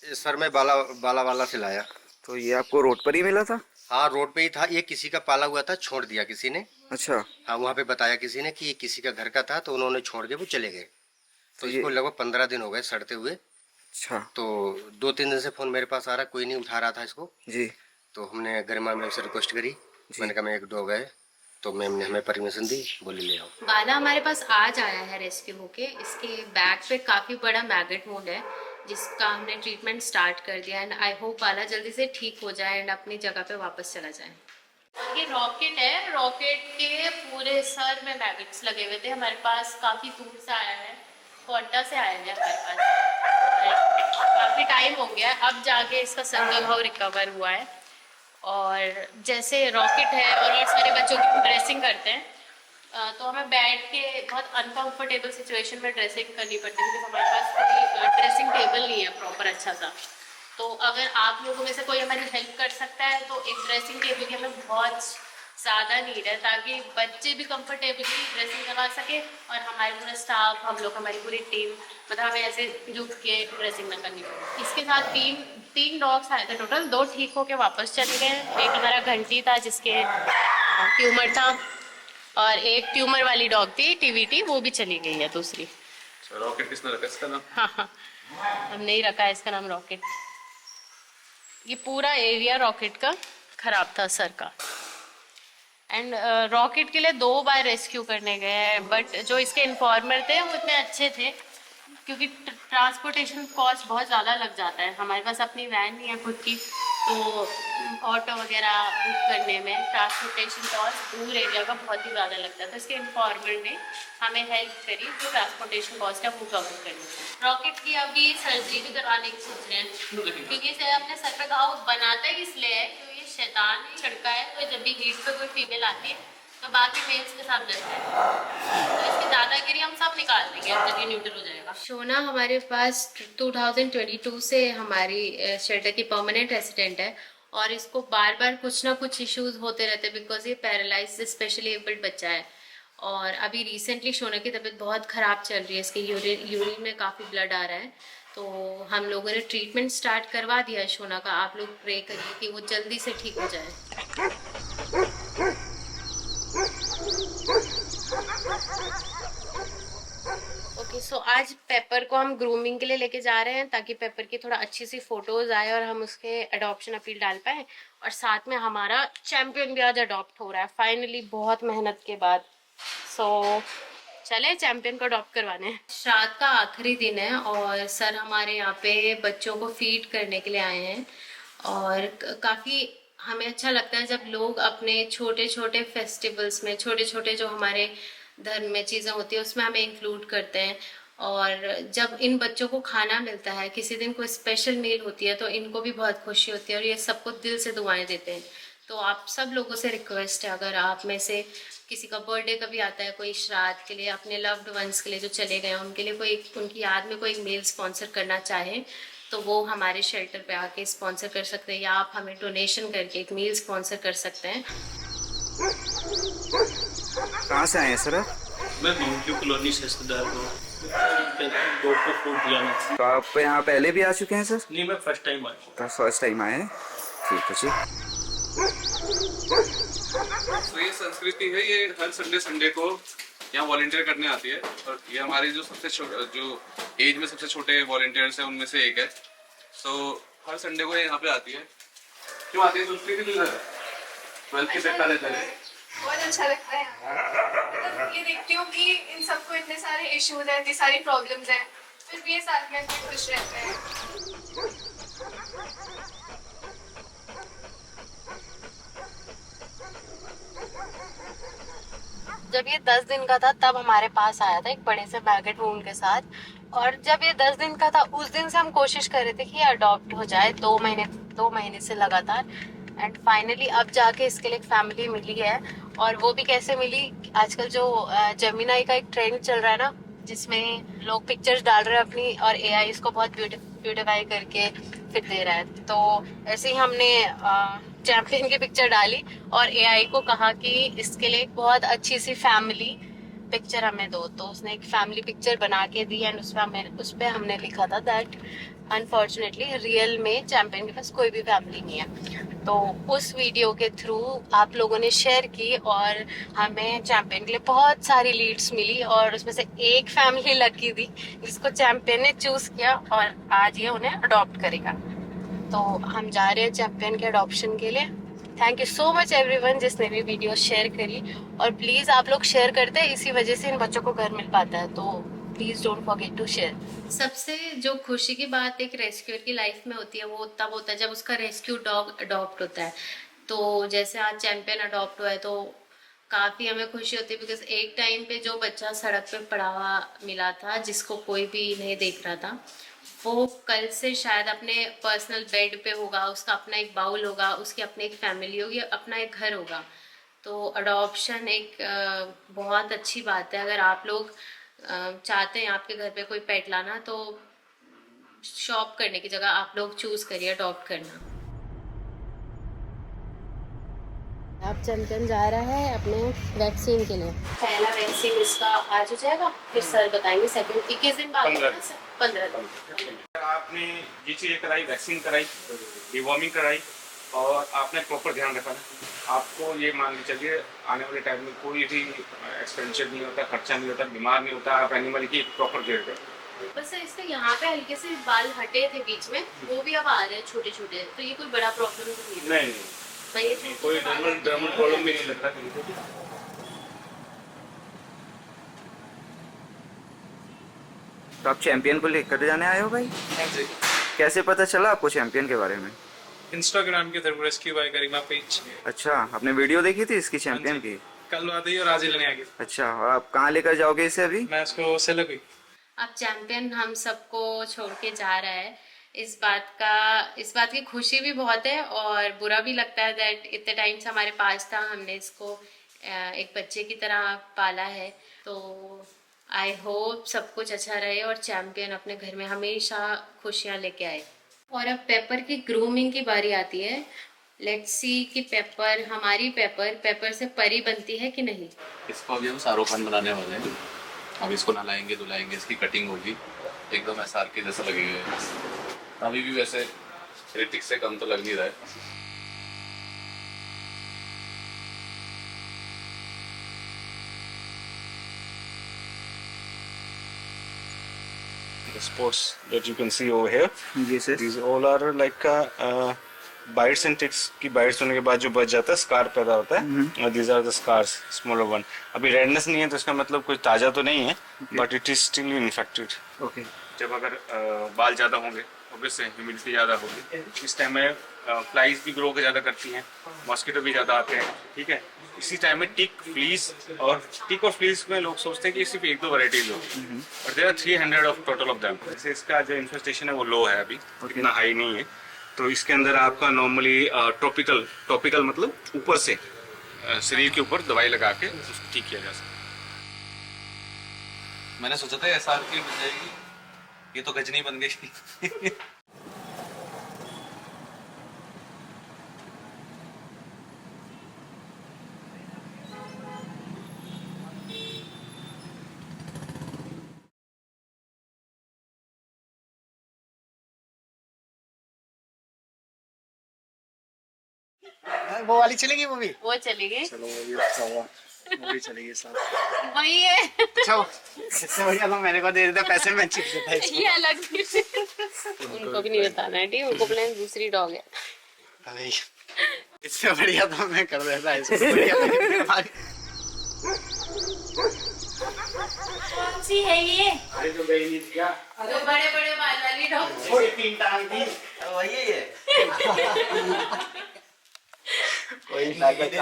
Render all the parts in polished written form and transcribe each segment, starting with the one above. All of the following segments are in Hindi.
सर मैं बाला बाला वाला से लाया। तो ये आपको रोड पर ही मिला था? हाँ, रोड पे ही था। ये किसी का पाला हुआ था, छोड़ दिया किसी ने। अच्छा। हाँ, वहाँ पे बताया किसी ने कि ये किसी का घर का था, तो उन्होंने छोड़ के वो चले गए। तो तो ये इसको लगभग 15 दिन हो गए सड़ते हुए। अच्छा। तो 2-3 दिन से फोन मेरे पास आ रहा, कोई नहीं उठा रहा था इसको। जी तो हमने गरिमा मैम से रिक्वेस्ट करी। जी। मैंने कहा मैं 1-2 गए, तो मैम ने हमें परमिशन दी, बोले ले आओ। बाला हमारे पास आज आया है रेस्क्यू होके। इसके बैक पे काफ़ी बड़ा मैगेट वुंड है जिसका हमने ट्रीटमेंट स्टार्ट कर दिया एंड आई होप बाला जल्दी से ठीक हो जाए एंड अपनी जगह पे वापस चला जाए। और ये रॉकेट है, रॉकेट के पूरे सर में मैगेट्स लगे हुए थे। हमारे पास काफ़ी दूर से आया है, कोटा से आया है हमारे पास। काफ़ी टाइम हो गया है, अब जाके इसका संग भाव रिकवर हुआ है। और जैसे रॉकेट है और सारे बच्चों की ड्रेसिंग करते हैं तो हमें बैठ के बहुत अनकंफर्टेबल सिचुएशन में ड्रेसिंग करनी पड़ती है क्योंकि हमारे पास कोई ड्रेसिंग टेबल नहीं है प्रॉपर अच्छा सा। तो अगर आप लोगों में से कोई हमारी हेल्प कर सकता है तो एक ड्रेसिंग टेबल की हमें बहुत ज़्यादा नीड है ताकि बच्चे भी कंफर्टेबली ड्रेसिंग करवा सके और हमारे पूरा स्टाफ, हम लोग, हमारी पूरी टीम, मतलब हमें ऐसे झुक के ड्रेसिंग ना करनी पड़े। इसके साथ तीन डॉग्स आए थे टोटल, 2 ठीक होके वापस चले गए। एक हमारा घंटी था जिसके ट्यूमर था और एक ट्यूमर वाली डॉग थी टीवीटी, वो भी चली गई है दूसरी। रॉकेट किसने रखा इसका नाम? हाँ, हमने ही रखा है इसका नाम रॉकेट। ये पूरा एरिया रॉकेट का खराब था सर का एंड रॉकेट के लिए 2 बार रेस्क्यू करने गए हैं बट जो इसके इन्फॉर्मर थे वो इतने अच्छे थे क्योंकि ट्रांसपोर्टेशन कॉस्ट बहुत ज़्यादा लग जाता है। हमारे पास अपनी वैन नहीं है खुद की, तो ऑटो वगैरह बुक करने में ट्रांसपोर्टेशन कॉस्ट दूर एरिया का बहुत ही ज़्यादा लगता है। तो इसके इन्फॉर्मर ने हमें हेल्प करी जो ट्रांसपोर्टेशन कॉस्ट है वो कवर करने में। रॉकेट की अभी सर्जरी भी करवाने की सोच रहे हैं क्योंकि इसे अपने सर पे घाव बनाता ही इसलिए है क्योंकि ये शैतान लड़का है। तो जब भी हीट पे कोई फीमेल आती है तो बाकी मेल्स के साथ लड़ता है, तो इसकी दादागिरी हम सब निकाल देंगे जब ये न्यूट्रल हो जाएगा। शोना हमारे पास 2022 से हमारी शेल्टर की परमानेंट रेसिडेंट है और इसको बार बार कुछ ना कुछ इश्यूज होते रहते हैं बिकॉज ये पैरालाइज स्पेशली एबल्ड बच्चा है। और अभी रिसेंटली शोना की तबीयत बहुत ख़राब चल रही है, इसके यूरिन में काफ़ी ब्लड आ रहा है। तो हम लोगों ने ट्रीटमेंट स्टार्ट करवा दिया है शोना का। आप लोग प्रे करिए कि वो जल्दी से ठीक हो जाए। ओके सो आज पेपर को हम ग्रूमिंग के लिए लेके जा रहे हैं ताकि पेपर की थोड़ा अच्छी सी फोटोज आए और हम उसके अडॉप्शन अपील डाल पाए। और साथ में हमारा चैम्पियन भी आज अडॉप्ट हो रहा है फाइनली बहुत मेहनत के बाद। सो चले चैम्पियन को अडॉप्ट करवाने। श्राद्ध का आखिरी दिन है और सर हमारे यहाँ पे बच्चों को फीड करने के लिए आए हैं और काफ़ी हमें अच्छा लगता है जब लोग अपने छोटे छोटे फेस्टिवल्स में छोटे छोटे जो हमारे धर्म में चीज़ें होती है उसमें हमें इंक्लूड करते हैं। और जब इन बच्चों को खाना मिलता है, किसी दिन कोई स्पेशल मील होती है तो इनको भी बहुत खुशी होती है और ये सबको दिल से दुआएं देते हैं। तो आप सब लोगों से रिक्वेस्ट है अगर आप में से किसी का बर्थडे कभी आता है, कोई श्राद्ध के लिए, अपने लव्ड वंस के लिए जो चले गए हैं उनके लिए कोई उनकी याद में कोई मील स्पॉन्सर करना चाहे तो वो हमारे शेल्टर पे आके स्पॉन्सर कर सकते हैं या आप हमें डोनेशन करके एक मील स्पॉन्सर कर सकते हैं। कहाँ से आए हैं सर? मैं माउंट व्यू कॉलोनी से रिश्तेदार को बोट को फूड दिलाना था। तो आप यहाँ पहले भी आ चुके हैं सर? नहीं, मैं फर्स्ट टाइम आया हूँ। तो फर्स्ट टाइम आए हैं, ठीक है जी। तो ये संस्कृति है, ये हर संडे को यहाँ वॉलंटियर करने आती है और ये हमारी जो एज में सबसे छोटे वॉलंटियर्स हैं उनमें से एक है। तो हर संडे को यहाँ पे आती है। क्यों आती है? संस्कृति तो 12th के तक रहता है। बहुत अच्छा लगता है। मतलब ये देखती हूँ कि इन सबको इतने सारे इश्यूज हैं, इतनी सारी प्रॉब्लम्स हैं, फिर भी ये साथ में खुश रहते हैं। जब ये 10 दिन का था तब हमारे पास आया था एक बड़े से मैगेट वुंड के साथ और जब ये 10 दिन का था उस दिन से हम कोशिश कर रहे थे कि ये अडॉप्ट हो जाए 2 महीने से लगातार एंड फाइनली अब जाके इसके लिए एक फैमिली मिली है। और वो भी कैसे मिली, आजकल जो जेमिनाई का एक ट्रेंड चल रहा है ना जिसमें लोग पिक्चर्स डाल रहे हैं अपनी और एआई इसको बहुत ब्यूटिफाई करके फिर दे रहा है। तो ऐसे ही हमने चैंपियन की पिक्चर डाली और एआई को कहा कि इसके लिए एक बहुत अच्छी सी फैमिली पिक्चर हमें दो, तो उसने एक फैमिली पिक्चर बना के दी एंड उस पर हमने लिखा था दैट अनफॉर्चुनेटली रियल में चैंपियन के पास कोई भी फैमिली नहीं है। तो उस वीडियो के थ्रू आप लोगों ने शेयर की और हमें चैंपियन के लिए बहुत सारी लीड्स मिली और उसमें से एक फैमिली लकी थी जिसको चैंपियन ने चूज किया और आज ये उन्हें अडॉप्ट करेगा। तो हम जा रहे हैं चैंपियन के अडॉप्शन के लिए। Thank you so much everyone जिसने भी वीडियो शेयर करी, और प्लीज़ आप लोग शेयर करते हैं, इसी वजह से इन बच्चों को घर मिल पाता है, तो please don't forget to share. सबसे जो खुशी की बात एक रेस्क्यूअर की लाइफ में होती है वो तब होता है जब उसका रेस्क्यू डॉग अडॉप्ट होता है। तो जैसे आज चैंपियन अडॉप्ट हुआ है तो काफ़ी हमें खुशी होती है, बिकॉज एक टाइम पे जो बच्चा सड़क पे पड़ा हुआ मिला था जिसको कोई भी नहीं देख रहा था, वो कल से शायद अपने पर्सनल बेड पे होगा, उसका अपना एक बाउल होगा, उसकी अपनी एक फैमिली होगी, अपना एक घर होगा। तो अडॉप्शन एक बहुत अच्छी बात है। अगर आप लोग चाहते हैं आपके घर पे कोई पेट लाना तो शॉप करने की जगह आप लोग चूज करिए अडॉप्ट करना। अब चैंपियन जा रहा है अपने वैक्सीन के लिए। पहला वैक्सीन इसका आज हो जाएगा, फिर सर बताएंगे सेकंड 21 दिन बाद 15 दिन। आपने ये चीज़ें कराई, वैक्सीन कराई, डिवॉर्मिंग कराई और आपने प्रॉपर ध्यान रखा ना, आपको ये मान के चलिए आने वाले टाइम में कोई भी एक्सपेंडिचर नहीं होता, खर्चा नहीं होता, बीमार नहीं होता। आप एनिमल की प्रॉपर केयर करें। बस इसके यहाँ पे हल्के से बाल हटे थे बीच में, वो भी अब आ रहे हैं छोटे छोटे, तो ये कोई बड़ा प्रॉब्लम तो नहीं है। नहीं कोई डर्मल प्रॉब्लम भी नहीं लगता कहीं पे। तो आप चैंपियन को लेकर जाने आए हो भाई? कैसे पता चला आपको चैंपियन के बारे में? इंस्टाग्राम के थ्रू रेस्क्यू बाय गरिमा पेज। अच्छा, आपने वीडियो देखी थी इसकी चैंपियन की? कल आते ही और आज ही लेने आ गए। अच्छा, और आप कहाँ लेकर जाओगे इसे अभी? मैं इसको सेल गई। अब चैंपियन हम सबको छोड़ के जा रहा है। इस बात की खुशी भी बहुत है और बुरा भी लगता है दैट इतने टाइम से हमारे पास था, हमने इसको एक बच्चे की तरह पाला है। तो आई होप सब कुछ अच्छा रहे और चैंपियन अपने घर में हमेशा खुशियाँ लेके आए। और अब पेपर की ग्रूमिंग की बारी आती है। लेट्स सी कि हमारी पेपर से परी बनती है कि नहीं। इसको अभी हम शाहरुख खान बनाने वाले हैं। अब इसको नहलाएंगे धुलाएंगे, इसकी कटिंग होगी, एकदम SR के जैसा लगेगा। अभी भी वैसे ऋतिक से कम तो लग नहीं रहा है। The spots that you can see over here, जी sir. these all are like bites and ticks की bites होने के बाद जो बच जाता है स्कार पैदा होता है, और these are the scars, smaller one। अभी रेडनेस नहीं है तो इसका मतलब कुछ ताज़ा तो नहीं है, but it is still infected। Okay. जब अगर बाल ज़्यादा होंगे, ऑब्वियसली ह्यूमिडिटी ज़्यादा होगी, इस टाइम में फ्लाइज भी ग्रो ज़्यादा करती हैं, मॉस्किटो भी ज़्यादा आते हैं, ठीक है। इसी टाइम में टिक और फ्लीज में लोग सोचते हैं कि सिर्फ 1-2 वैरायटीज होगी, और there are 300 of total of them. जैसे इसका जो इन्फेस्टेशन है वो लो है अभी, इतना हाई नहीं है। तो इसके अंदर आपका नॉर्मली टॉपिकल मतलब ऊपर से शरीर के ऊपर दवाई लगा के उसको ठीक किया जा सकता है। मैंने सोचा था SR की बन जाएगी, ये तो गजनी बन गई। वो वाली चलेगी मूवी? वो चली गई, चलो वो भी अच्छा हुआ, मूवी चलेगी साथ। वही है। अच्छा, इससे बढ़िया तो मेरे को दे देता, पैसे में चिप देता इसको। ये अलग उनको भी नहीं बताना है, ठीक है। उनको प्लान दूसरी डॉग है। अरे इससे बढ़िया तो मैं कर देता इसको, बढ़िया। कौन सी है ये? अरे जो गई नहीं क्या, जो बड़े बड़े बाल वाली डॉग। थोड़ी 3 टांग थी, वही है। कोई ताकत ये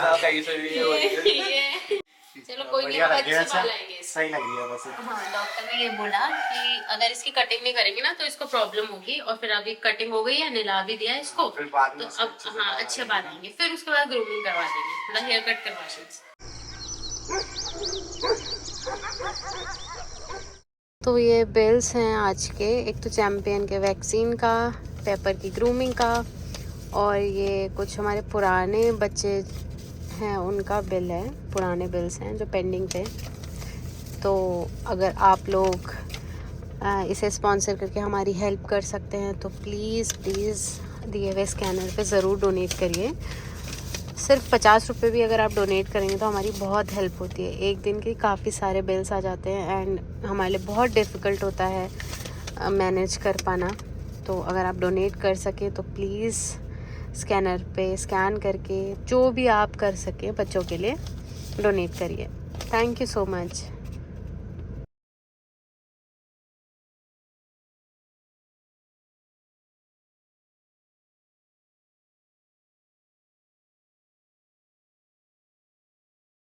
चलो कोई नहीं, अच्छे बाल आएंगे। सही लग रही है बस। हाँ, डॉक्टर ने ये बोला कि अगर इसकी कटिंग नहीं करेंगे ना तो इसको प्रॉब्लम होगी, और फिर अभी कटिंग हो गई है, नहला भी दिया इसको, फिर बाद में तो अब हाँ अच्छे बाल आएंगे, फिर उसके बाद ग्रूमिंग करवा देंगे, मतलब हेयर कट करवा देंगे। तो ये बिल्स हैं आज के, एक तो चैंपियन के वैक्सीन का, पेपर की ग्रूमिंग का, और ये कुछ हमारे पुराने बच्चे हैं उनका बिल है, पुराने बिल्स हैं जो पेंडिंग थे। तो अगर आप लोग इसे स्पॉन्सर करके हमारी हेल्प कर सकते हैं तो प्लीज़ दिए हुए स्कैनर पे ज़रूर डोनेट करिए। सिर्फ 50 रुपये भी अगर आप डोनेट करेंगे तो हमारी बहुत हेल्प होती है। एक दिन के काफ़ी सारे बिल्स आ जाते हैं एंड हमारे लिए बहुत डिफ़िकल्ट होता है मैनेज कर पाना। तो अगर आप डोनेट कर सकें तो प्लीज़ स्कैनर पे स्कैन करके जो भी आप कर सकें बच्चों के लिए डोनेट करिए। Thank you so much.